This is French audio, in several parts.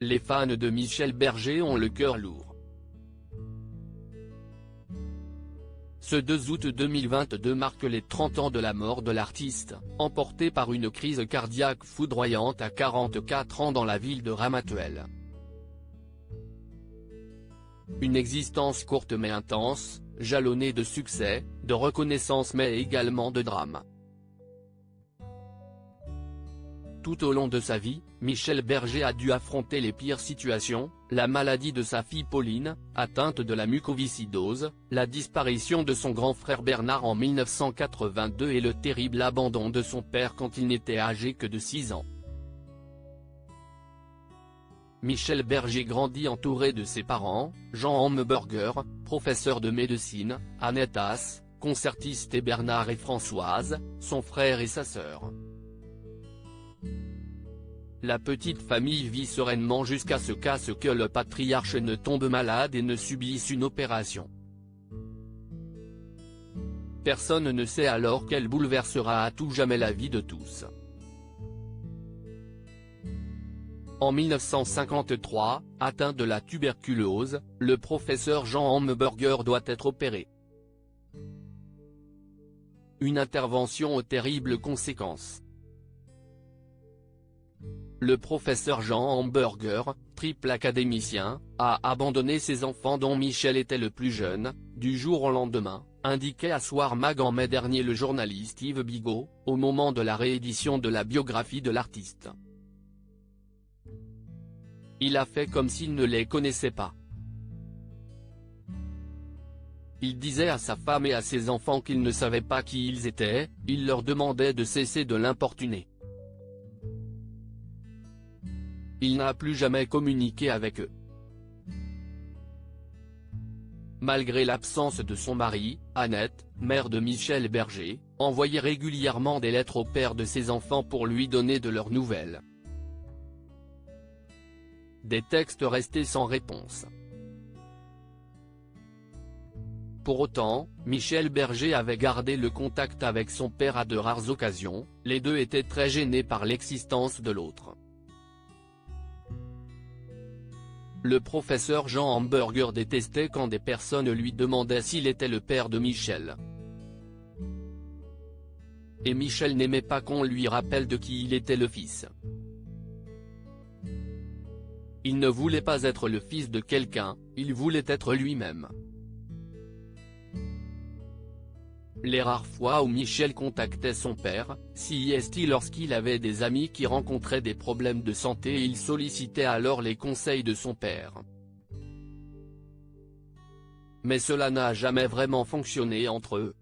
Les fans de Michel Berger ont le cœur lourd. Ce 2 août 2022 marque les 30 ans de la mort de l'artiste, emporté par une crise cardiaque foudroyante à 44 ans dans la ville de Ramatuelle. Une existence courte mais intense, jalonnée de succès, de reconnaissance mais également de drame. Tout au long de sa vie, Michel Berger a dû affronter les pires situations, la maladie de sa fille Pauline, atteinte de la mucoviscidose, la disparition de son grand frère Bernard en 1982 et le terrible abandon de son père quand il n'était âgé que de 6 ans. Michel Berger grandit entouré de ses parents, Jean Hamburger, professeur de médecine, Annette Haas, concertiste et Bernard et Françoise, son frère et sa sœur. La petite famille vit sereinement jusqu'à ce que le patriarche ne tombe malade et ne subisse une opération. Personne ne sait alors qu'elle bouleversera à tout jamais la vie de tous. En 1953, atteint de la tuberculose, le professeur Jean Hamburger doit être opéré. Une intervention aux terribles conséquences. Le professeur Jean Hamburger, triple académicien, a abandonné ses enfants dont Michel était le plus jeune, du jour au lendemain, indiquait à Soir Mag en mai dernier le journaliste Yves Bigot, au moment de la réédition de la biographie de l'artiste. Il a fait comme s'il ne les connaissait pas. Il disait à sa femme et à ses enfants qu'il ne savait pas qui ils étaient, il leur demandait de cesser de l'importuner. Il n'a plus jamais communiqué avec eux. Malgré l'absence de son mari, Annette, mère de Michel Berger, envoyait régulièrement des lettres au père de ses enfants pour lui donner de leurs nouvelles. Des textes restés sans réponse. Pour autant, Michel Berger avait gardé le contact avec son père à de rares occasions, les deux étaient très gênés par l'existence de l'autre. Le professeur Jean Hamburger détestait quand des personnes lui demandaient s'il était le père de Michel. Et Michel n'aimait pas qu'on lui rappelle de qui il était le fils. Il ne voulait pas être le fils de quelqu'un, il voulait être lui-même. Les rares fois où Michel contactait son père, si est lorsqu'il avait des amis qui rencontraient des problèmes de santé, il sollicitait alors les conseils de son père. Mais cela n'a jamais vraiment fonctionné entre eux.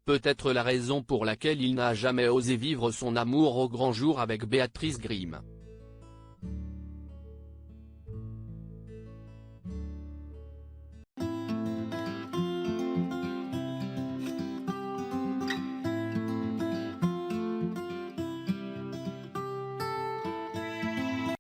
Peut-être la raison pour laquelle il n'a jamais osé vivre son amour au grand jour avec Béatrice Grimm.